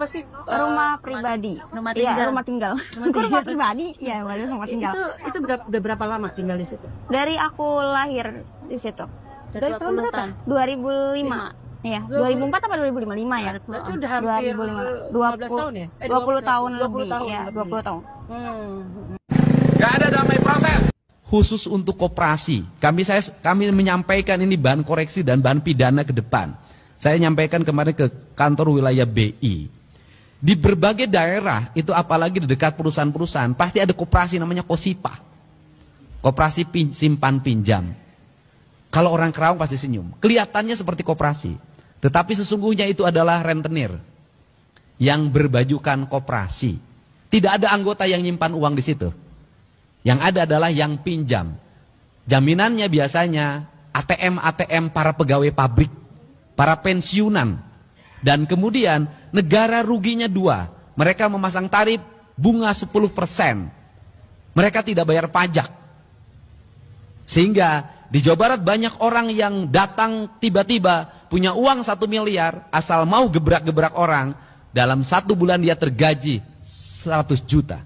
apa sih? Rumah pribadi. Rumah tinggal. Iya, rumah tinggal. Rumah pribadi, ya, rumah tinggal. Itu udah berapa lama tinggal di situ? Dari aku lahir di situ. Dari tahun berapa? 2005. Iya, 2004 apa 2005 ya? Berarti udah hampir 15 tahun ya? 20 tahun 20 lebih, tahun ya, lebih. 20 tahun. Gak ada damai proses. Khusus untuk koperasi, kami menyampaikan ini bahan koreksi dan bahan pidana ke depan. Saya nyampaikan kemarin ke kantor wilayah BI. Di berbagai daerah, itu apalagi di dekat perusahaan-perusahaan, pasti ada koperasi namanya KOSIPA. Koperasi simpan pinjam. Kalau orang Kerawang pasti senyum. Kelihatannya seperti koperasi. Tetapi sesungguhnya itu adalah rentenir. Yang berbajukan koperasi. Tidak ada anggota yang nyimpan uang di situ. Yang ada adalah yang pinjam. Jaminannya biasanya ATM para pegawai pabrik. Para pensiunan. Dan kemudian negara ruginya dua. Mereka memasang tarif bunga 10%. Mereka tidak bayar pajak. Sehingga di Jawa Barat banyak orang yang datang tiba-tiba punya uang 1 miliar. Asal mau gebrak-gebrak orang. Dalam 1 bulan dia tergaji 100 juta.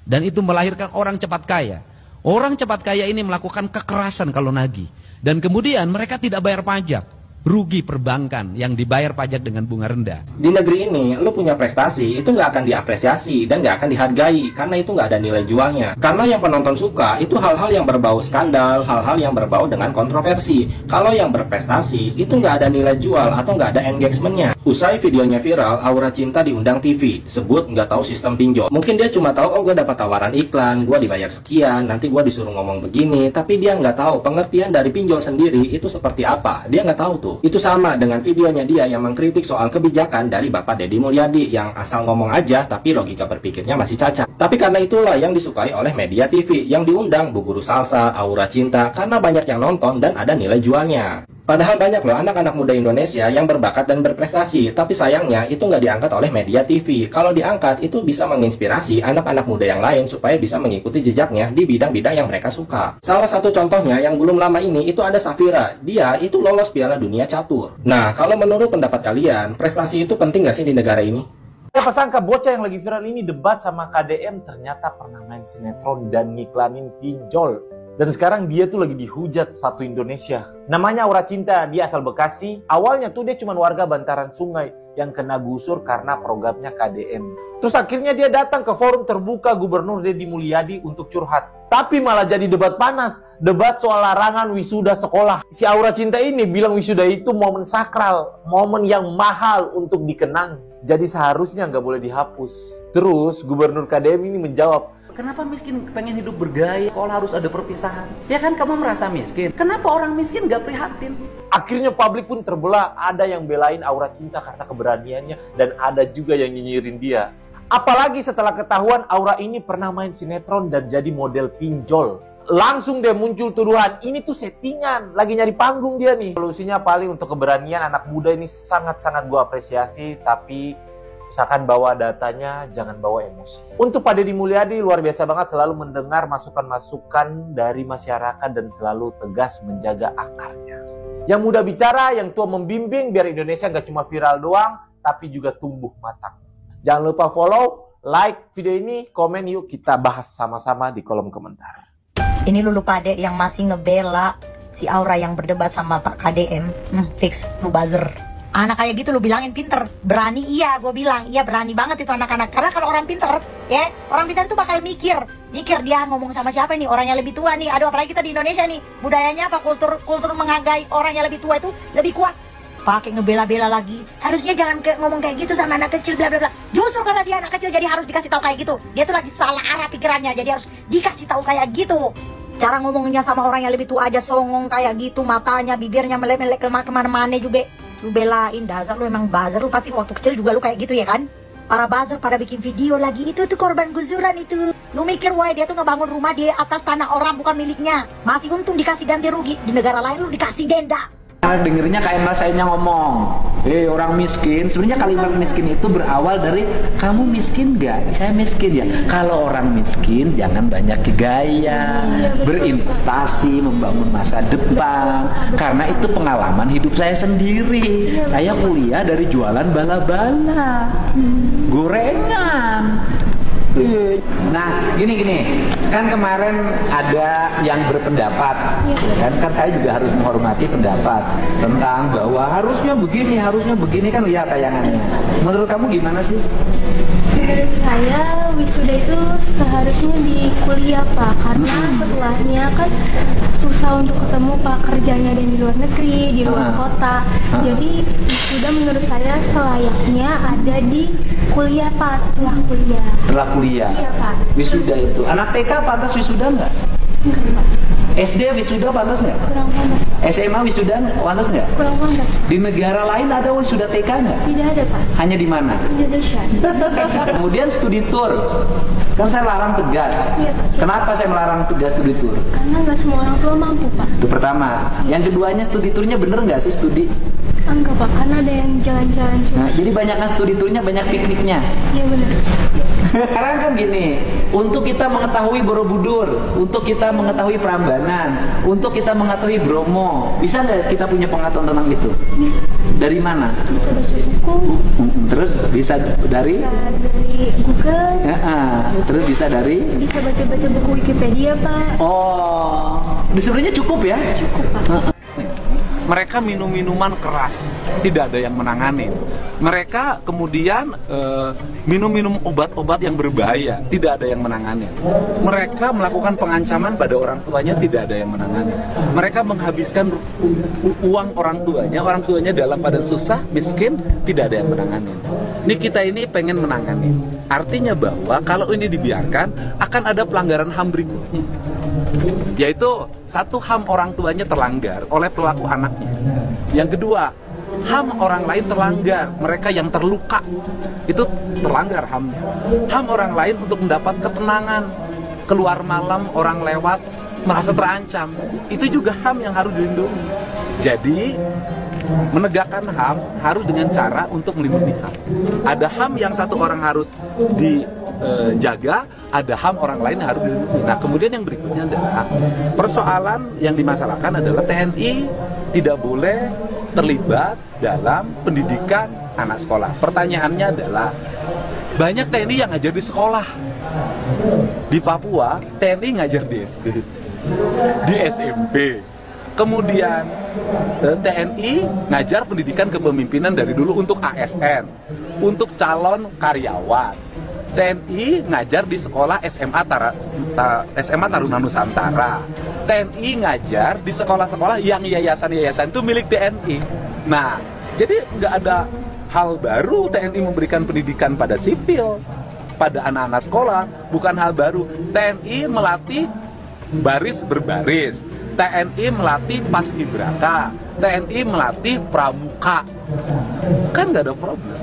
Dan itu melahirkan orang cepat kaya. Orang cepat kaya ini melakukan kekerasan kalau nagih. Dan kemudian mereka tidak bayar pajak. Rugi perbankan yang dibayar pajak dengan bunga rendah. Di negeri ini, lu punya prestasi, itu nggak akan diapresiasi dan nggak akan dihargai, karena itu nggak ada nilai jualnya. Karena yang penonton suka, itu hal-hal yang berbau skandal, hal-hal yang berbau dengan kontroversi. Kalau yang berprestasi, itu nggak ada nilai jual atau nggak ada engagementnya. Usai videonya viral, Aura Cinta diundang TV, sebut nggak tahu sistem pinjol. Mungkin dia cuma tahu, oh gue dapat tawaran iklan, gue dibayar sekian, nanti gue disuruh ngomong begini, tapi dia nggak tahu pengertian dari pinjol sendiri itu seperti apa. Dia nggak tahu tuh. Itu sama dengan videonya dia yang mengkritik soal kebijakan dari Bapak Deddy Mulyadi yang asal ngomong aja tapi logika berpikirnya masih cacat. Tapi karena itulah yang disukai oleh media TV yang diundang Bu Guru Salsa, Aura Cinta, karena banyak yang nonton dan ada nilai jualnya. Padahal banyak loh anak-anak muda Indonesia yang berbakat dan berprestasi, tapi sayangnya itu nggak diangkat oleh media TV. Kalau diangkat, itu bisa menginspirasi anak-anak muda yang lain supaya bisa mengikuti jejaknya di bidang-bidang yang mereka suka. Salah satu contohnya yang belum lama ini itu ada Safira. Dia itu lolos Piala Dunia Catur. Nah, kalau menurut pendapat kalian, prestasi itu penting nggak sih di negara ini? Siapa sangka bocah yang lagi viral ini debat sama KDM ternyata pernah main sinetron dan ngiklanin pinjol. Dan sekarang dia tuh lagi dihujat satu Indonesia. Namanya Aura Cinta, dia asal Bekasi. Awalnya tuh dia cuma warga bantaran sungai yang kena gusur karena programnya KDM. Terus akhirnya dia datang ke forum terbuka Gubernur Deddy Mulyadi untuk curhat. Tapi malah jadi debat panas, debat soal larangan wisuda sekolah. Si Aura Cinta ini bilang wisuda itu momen sakral, momen yang mahal untuk dikenang. Jadi seharusnya nggak boleh dihapus. Terus Gubernur KDM ini menjawab, Kenapa miskin pengen hidup bergaya? Sekolah harus ada perpisahan. Ya kan kamu merasa miskin. Kenapa orang miskin gak prihatin? Akhirnya publik pun terbelah. Ada yang belain Aura Cinta karena keberaniannya. Dan ada juga yang nyinyirin dia. Apalagi setelah ketahuan Aura ini pernah main sinetron dan jadi model pinjol. Langsung deh muncul tuduhan. Ini tuh settingan. Lagi nyari panggung dia nih. Solusinya paling untuk keberanian anak muda ini sangat-sangat gue apresiasi. Tapi misalkan bawa datanya, jangan bawa emosi. Untuk Pak Deddy Mulyadi luar biasa banget selalu mendengar masukan-masukan dari masyarakat dan selalu tegas menjaga akarnya. Yang muda bicara, yang tua membimbing biar Indonesia nggak cuma viral doang, tapi juga tumbuh matang. Jangan lupa follow, like video ini, komen yuk kita bahas sama-sama di kolom komentar. Ini Lulu Pade yang masih ngebela si Aura yang berdebat sama Pak KDM. Fix, lu buzzer. Anak kayak gitu lu bilangin pinter, berani. Iya, gue bilang iya berani banget itu anak-anak. Karena kalau orang pinter, ya orang pinter itu bakal mikir dia ngomong sama siapa nih, orang yang lebih tua nih. Aduh, apalagi kita di Indonesia nih, budayanya apa, kultur menghargai orang yang lebih tua itu lebih kuat. Pakai ngebela-bela lagi. Harusnya jangan ngomong kayak gitu sama anak kecil, bla bla bla. Justru karena dia anak kecil jadi harus dikasih tahu kayak gitu. Dia tuh lagi salah arah pikirannya, jadi harus dikasih tahu kayak gitu. Cara ngomongnya sama orang yang lebih tua aja songong kayak gitu, matanya, bibirnya melek-melek kemana-mana juga. Lu belain, dasar lu emang buzzer. Lu pasti waktu kecil juga lu kayak gitu ya kan? Para buzzer pada bikin video lagi, itu tuh korban gusuran itu. Lu mikir, wah dia tuh ngebangun rumah di atas tanah orang bukan miliknya. Masih untung dikasih ganti rugi. Di negara lain lu dikasih denda. Dengernya kayak mas saya ngomong, orang miskin. Sebenarnya kalimat miskin itu berawal dari kamu miskin nggak? Saya miskin ya. Kalau orang miskin jangan banyak gaya, berinvestasi, membangun masa depan. Karena itu pengalaman hidup saya sendiri. Saya kuliah dari jualan bala-bala, gorengan. Nah, gini, kan kemarin ada yang berpendapat, ya kan saya juga harus menghormati pendapat tentang bahwa harusnya begini kan, lihat tayangannya. Menurut kamu gimana sih? Menurut saya wisuda itu seharusnya di kuliah Pak, karena setelahnya kan susah untuk ketemu Pak, kerjanya ada di luar negeri, di luar kota. Jadi wisuda menurut saya selayaknya ada di kuliah Pak, setelah kuliah. Setelah kuliah? Iya Pak. Wisuda itu, anak TK pantas wisuda nggak? Enggak Pak. SD wisuda pantas nggak? Kurang pantas. SMA wisuda pantas nggak? Kurang pantas. Di negara lain ada wisuda TK nggak? Tidak ada Pak. Hanya di mana? Indonesia. Kemudian studi tour, kan saya larang tegas. Iya. Kenapa saya melarang tegas studi tour? Karena nggak semua orang tua mampu Pak. Itu pertama. Yang keduanya studi tournya bener nggak sih studi? Enggak Pak, karena ada yang jalan-jalan cuma. Nah, jadi banyakkan studi tournya, banyak pikniknya. Iya benar. Sekarang kan gini, untuk kita mengetahui Borobudur, untuk kita mengetahui Prambanan, untuk kita mengetahui Bromo, bisa nggak kita punya pengetahuan tentang itu? Bisa. Dari mana? Bisa baca buku. Terus bisa dari? Bisa dari Google. Terus bisa dari? Bisa baca-baca buku Wikipedia Pak. Oh, sebenarnya cukup ya? Cukup Pak. Mereka minum minuman keras, tidak ada yang menangani. Mereka kemudian minum obat-obat yang berbahaya, tidak ada yang menangani. Mereka melakukan pengancaman pada orang tuanya, tidak ada yang menangani. Mereka menghabiskan uang orang tuanya dalam pada susah, miskin, tidak ada yang menangani. Ini kita ini pengen menangani. Artinya bahwa kalau ini dibiarkan, akan ada pelanggaran HAM berikutnya. Yaitu satu, HAM orang tuanya terlanggar oleh pelaku anaknya. Yang kedua, HAM orang lain terlanggar, mereka yang terluka itu terlanggar HAM-nya. HAM orang lain untuk mendapat ketenangan, keluar malam orang lewat merasa terancam, itu juga HAM yang harus dilindungi. Jadi menegakkan HAM harus dengan cara untuk melindungi HAM. Ada HAM yang satu orang harus dijaga, ada HAM orang lain yang harus dilindungi. Nah, kemudian yang berikutnya adalah persoalan yang dimasalahkan adalah TNI tidak boleh terlibat dalam pendidikan anak sekolah. Pertanyaannya adalah, banyak TNI yang ngajar di sekolah. Di Papua, TNI ngajar di SD, di SMP. Kemudian TNI ngajar pendidikan kepemimpinan dari dulu untuk ASN, untuk calon karyawan. TNI ngajar di sekolah SMA Taruna Nusantara. TNI ngajar di sekolah-sekolah yang yayasan-yayasan itu milik TNI. Nah, jadi nggak ada hal baru TNI memberikan pendidikan pada sipil, pada anak-anak sekolah, bukan hal baru. TNI melatih baris berbaris, TNI melatih paskibraka, TNI melatih pramuka, kan nggak ada problem.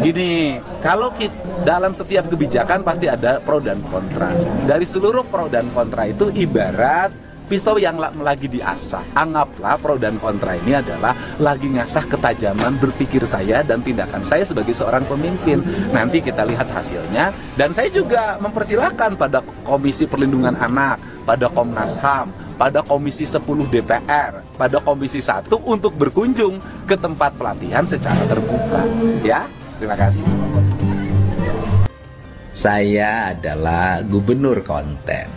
Gini, kalau kita, dalam setiap kebijakan pasti ada pro dan kontra. Dari seluruh pro dan kontra itu ibarat pisau yang lagi diasah. Anggaplah pro dan kontra ini adalah lagi ngasah ketajaman berpikir saya dan tindakan saya sebagai seorang pemimpin. Nanti kita lihat hasilnya. Dan saya juga mempersilahkan pada Komisi Perlindungan Anak, pada Komnas HAM, pada Komisi 10 DPR, pada Komisi 1 untuk berkunjung ke tempat pelatihan secara terbuka. Ya, terima kasih. Saya adalah gubernur konten.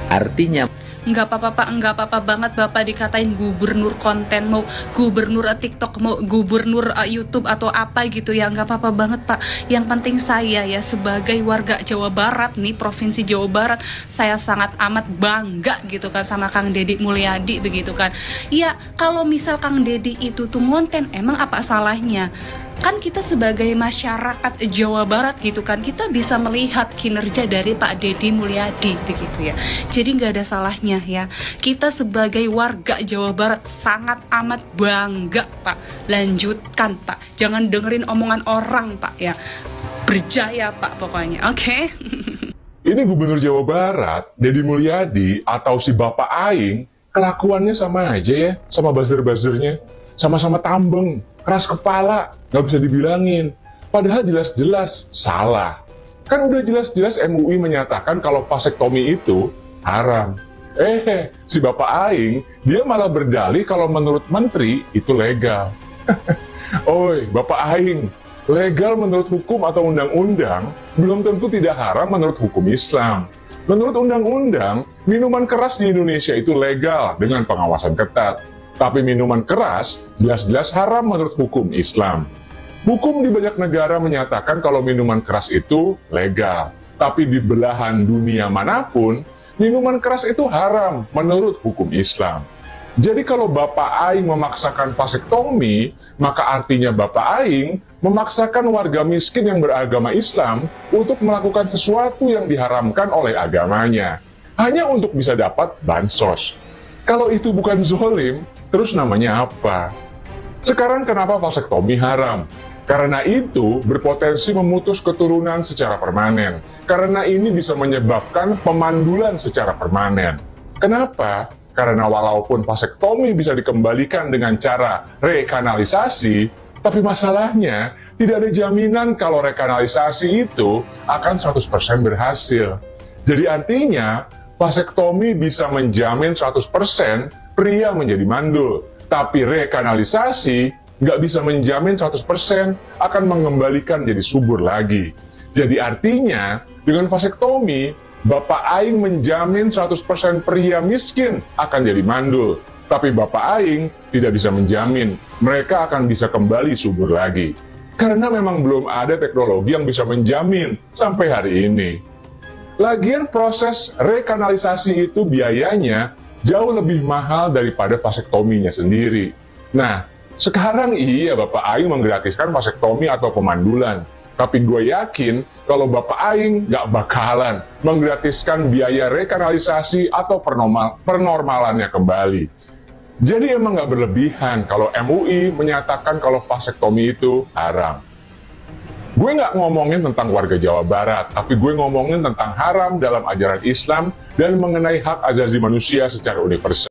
Artinya Enggak apa-apa Pak, enggak apa-apa banget Bapak dikatain gubernur konten, mau gubernur TikTok, mau gubernur YouTube atau apa gitu ya, enggak apa-apa banget Pak. Yang penting saya ya sebagai warga Jawa Barat nih, Provinsi Jawa Barat, saya sangat amat bangga gitu kan sama Kang Deddy Mulyadi begitu kan. Iya, kalau misal Kang Deddy itu tuh ngonten, emang apa salahnya? Kan kita sebagai masyarakat Jawa Barat gitu kan, kita bisa melihat kinerja dari Pak Deddy Mulyadi begitu ya. Jadi nggak ada salahnya ya. Kita sebagai warga Jawa Barat sangat amat bangga Pak. Lanjutkan Pak, jangan dengerin omongan orang Pak ya. Berjaya Pak pokoknya, oke? Ini Gubernur Jawa Barat, Deddy Mulyadi atau si Bapak Aing, kelakuannya sama aja ya, sama buzzer-buzzernya. Sama-sama tambeng, keras kepala, nggak bisa dibilangin. Padahal jelas-jelas salah. Kan udah jelas-jelas MUI menyatakan kalau vasektomi itu haram. Si Bapak Aing, dia malah berdalih kalau menurut Menteri itu legal. Oi, Bapak Aing, legal menurut hukum atau undang-undang belum tentu tidak haram menurut hukum Islam. Menurut undang-undang, minuman keras di Indonesia itu legal dengan pengawasan ketat. Tapi minuman keras jelas-jelas haram menurut hukum Islam. Hukum di banyak negara menyatakan kalau minuman keras itu legal. Tapi di belahan dunia manapun, minuman keras itu haram menurut hukum Islam. Jadi kalau Bapak Aing memaksakan vasektomi, maka artinya Bapak Aing memaksakan warga miskin yang beragama Islam untuk melakukan sesuatu yang diharamkan oleh agamanya, hanya untuk bisa dapat bansos. Kalau itu bukan zolim, terus namanya apa? Sekarang kenapa vasektomi haram? Karena itu berpotensi memutus keturunan secara permanen. Karena ini bisa menyebabkan pemandulan secara permanen. Kenapa? Karena walaupun vasektomi bisa dikembalikan dengan cara rekanalisasi, tapi masalahnya tidak ada jaminan kalau rekanalisasi itu akan 100% berhasil. Jadi artinya, vasektomi bisa menjamin 100% pria menjadi mandul, tapi rekanalisasi nggak bisa menjamin 100% akan mengembalikan jadi subur lagi. Jadi artinya, dengan vasektomi, Bapak Aing menjamin 100% pria miskin akan jadi mandul, tapi Bapak Aing tidak bisa menjamin mereka akan bisa kembali subur lagi. Karena memang belum ada teknologi yang bisa menjamin sampai hari ini. Lagian proses rekanalisasi itu biayanya jauh lebih mahal daripada vasektominya sendiri. Nah, sekarang iya Bapak Aing menggratiskan vasektomi atau pemandulan. Tapi gue yakin kalau Bapak Aing nggak bakalan menggratiskan biaya rekanalisasi atau pernormalannya kembali. Jadi emang nggak berlebihan kalau MUI menyatakan kalau vasektomi itu haram. Gue nggak ngomongin tentang warga Jawa Barat, tapi gue ngomongin tentang haram dalam ajaran Islam dan mengenai hak asasi manusia secara universal.